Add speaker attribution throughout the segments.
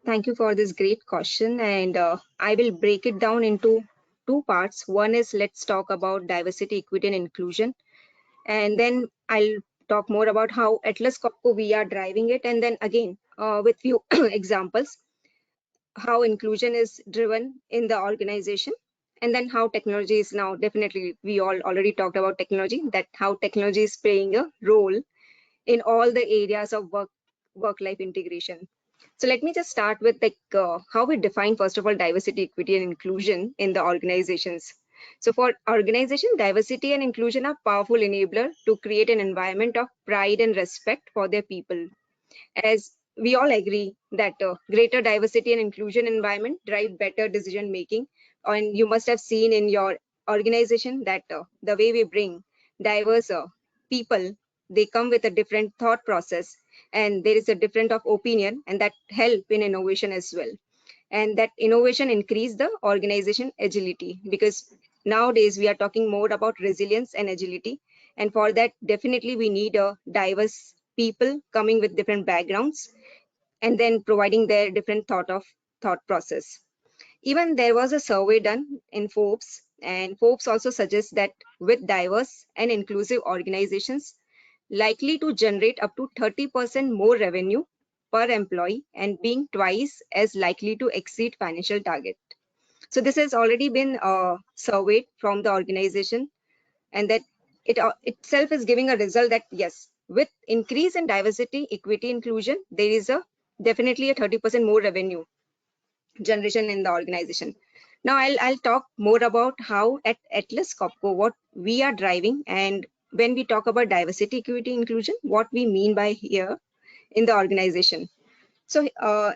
Speaker 1: Thank you for this great question, and I will break it down into two parts. One is let's talk about diversity, equity, and inclusion, and then I'll talk more about how Atlas Copco we are driving it, and then again with few examples how inclusion is driven in the organization, and then how technology is now definitely we all already talked about technology, that how technology is playing a role in all the areas of work life integration. So let me just start with how we define first of all diversity, equity, and inclusion in the organizations. So for organization, diversity and inclusion are powerful enabler to create an environment of pride and respect for their people. As we all agree that greater diversity and inclusion environment drive better decision making, and you must have seen in your organization that the way we bring diverse people, they come with a different thought process, and there is a different of opinion, and that help in innovation as well, and that innovation increase the organization agility, because nowadays we are talking more about resilience and agility, and for that definitely we need a diverse people coming with different backgrounds and then providing their different thought process. Even there was a survey done in Forbes, and Forbes also suggests that with diverse and inclusive organizations likely to generate up to 30% more revenue per employee and being twice as likely to exceed financial target. So this has already been surveyed from the organization, and that it itself is giving a result that yes, with increase in diversity, equity, inclusion, there is a definitely a 30% more revenue generation in the organization. Now I'll talk more about how at Atlas Copco what we are driving, and when we talk about diversity, equity, inclusion, what we mean by here in the organization. So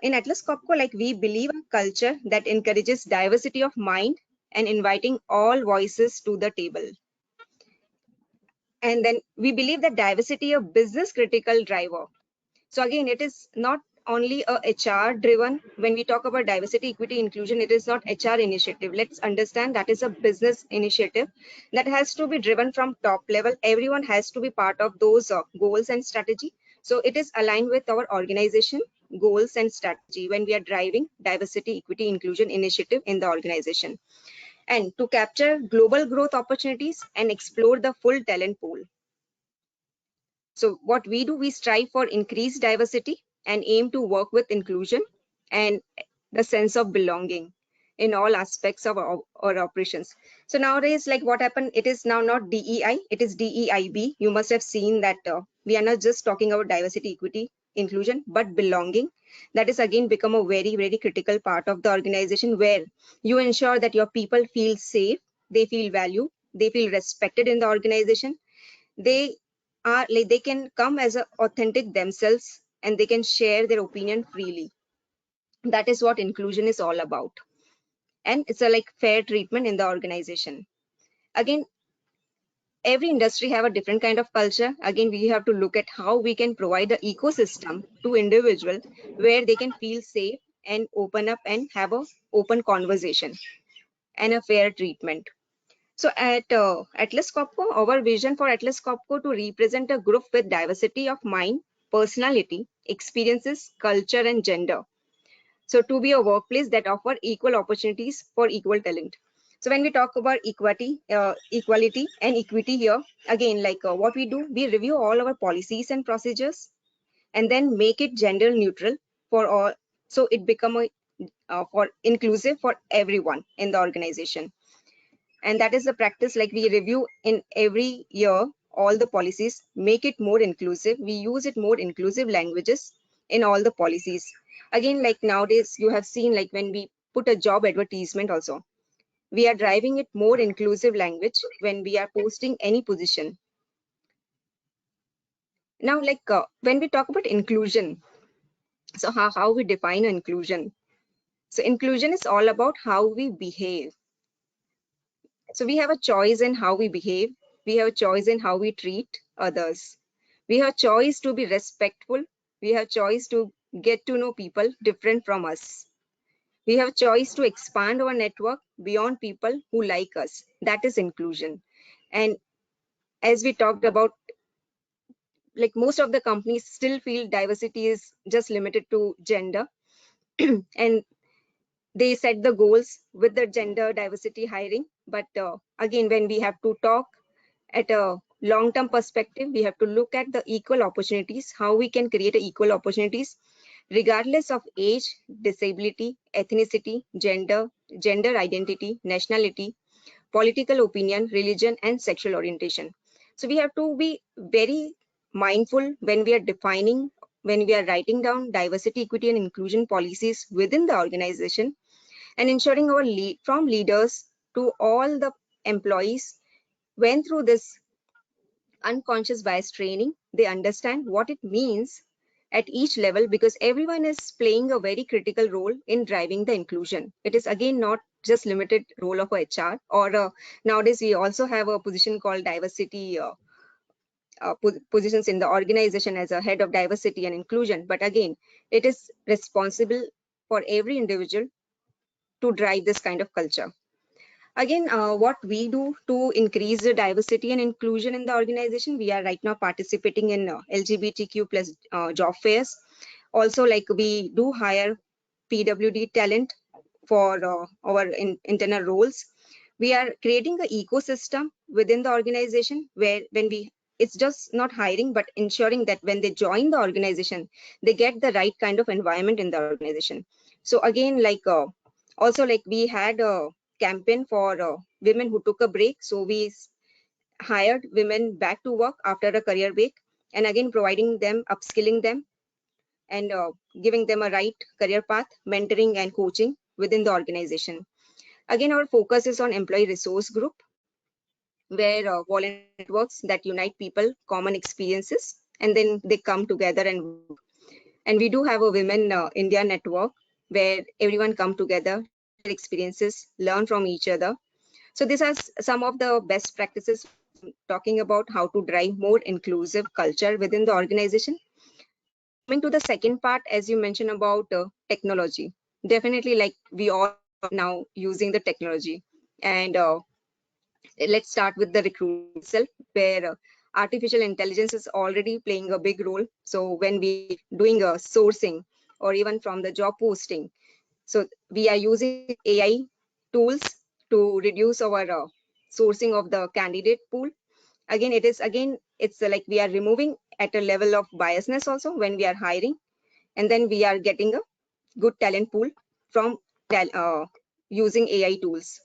Speaker 1: in Atlas Copco, like we believe a culture that encourages diversity of mind and inviting all voices to the table. And then we believe that diversity a business critical driver. So again, it is not only a HR driven. When we talk about diversity, equity, inclusion, it is not HR initiative. Let's understand that is a business initiative that has to be driven from top level. Everyone has to be part of those goals and strategy. So it is aligned with our organization goals and strategy when we are driving diversity, equity, inclusion initiative in the organization, and to capture global growth opportunities and explore the full talent pool. So what we do, we strive for increased diversity and aim to work with inclusion and the sense of belonging in all aspects of our operations. So nowadays, like what happened, it is now not DEI, it is DEIB. You must have seen that we are not just talking about diversity, equity, inclusion, but belonging. That is again become a very, very critical part of the organization, where you ensure that your people feel safe, they feel valued, they feel respected in the organization. They are like they can come as a authentic themselves, and they can share their opinion freely. That is what inclusion is all about, and it's a like fair treatment in the organization. Again, every industry have a different kind of culture. Again, we have to look at how we can provide the ecosystem to individual where they can feel safe and open up and have a open conversation and a fair treatment. So at Atlas Copco, our vision for Atlas Copco to represent a group with diversity of mind, personality, experiences, culture, and gender. So to be a workplace that offer equal opportunities for equal talent. So when we talk about equality and equity here, again, what we do, we review all our policies and procedures, and then make it gender neutral for all. So it become a for inclusive for everyone in the organization, and that is the practice. Like we review in every year all the policies, make it more inclusive, we use it more inclusive languages in all the policies. Again, like nowadays you have seen, like when we put a job advertisement also, we are driving it more inclusive language when we are posting any position. Now when we talk about inclusion, so how we define inclusion. So inclusion is all about how we behave. So we have a choice in how we behave. We have a choice in how we treat others. We have choice to be respectful. We have choice to get to know people different from us. We have choice to expand our network beyond people who like us. That is inclusion. And as we talked about, like most of the companies still feel diversity is just limited to gender. and they set the goals with the gender diversity hiring. But again, when we have to talk at a long-term perspective, we have to look at the equal opportunities, how we can create equal opportunities regardless of age, disability, ethnicity, gender identity, nationality, political opinion, religion, and sexual orientation. So we have to be very mindful when we are defining, when we are writing down diversity, equity, and inclusion policies within the organization, and ensuring our from leaders to all the employees went through this unconscious bias training. They understand what it means at each level, because everyone is playing a very critical role in driving the inclusion. It is again not just limited role of a HR, or nowadays we also have a position called diversity positions in the organization as a head of diversity and inclusion. But again, it is responsible for every individual to drive this kind of culture. Again, what we do to increase the diversity and inclusion in the organization, we are right now participating in LGBTQ plus job fairs. Also, like we do hire PWD talent for our internal roles. We are creating an ecosystem within the organization where when we, it's just not hiring, but ensuring that when they join the organization, they get the right kind of environment in the organization. So again, like also like we had a campaign for women who took a break. So we hired women back to work after a career break, and again providing them, upskilling them, and giving them a right career path, mentoring and coaching within the organization. Again, our focus is on employee resource group, where volunteer networks that unite people, common experiences, and then they come together and work. And we do have a Women India network where everyone come together, share their experiences, learn from each other. So these are some of the best practices talking about how to drive more inclusive culture within the organization. Coming to the second part, as you mentioned about technology, definitely like we all now using the technology. And let's start with the recruitment itself, where artificial intelligence is already playing a big role. So when we doing a sourcing or even from the job posting, so we are using AI tools to reduce our sourcing of the candidate pool. Again, it's like we are removing at a level of biasness also when we are hiring, and then we are getting a good talent pool from using AI tools.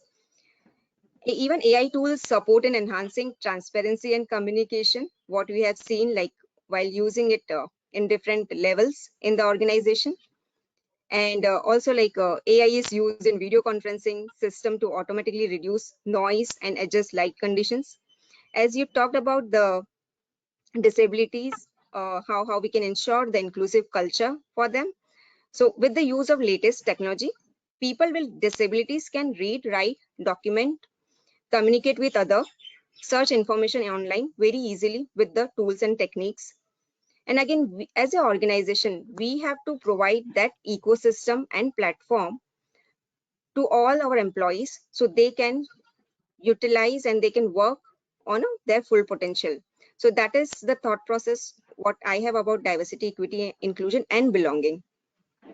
Speaker 1: Even AI tools support in enhancing transparency and communication, what we have seen like while using it in different levels in the organization. And also like AI is used in video conferencing system to automatically reduce noise and adjust light conditions. As you talked about the disabilities, how we can ensure the inclusive culture for them. So with the use of latest technology, people with disabilities can read, write, document, communicate with other, search information online very easily with the tools and techniques. And again, as an organization, we have to provide that ecosystem and platform to all our employees so they can utilize and they can work on their full potential. So that is the thought process what I have about diversity, equity, inclusion, and belonging.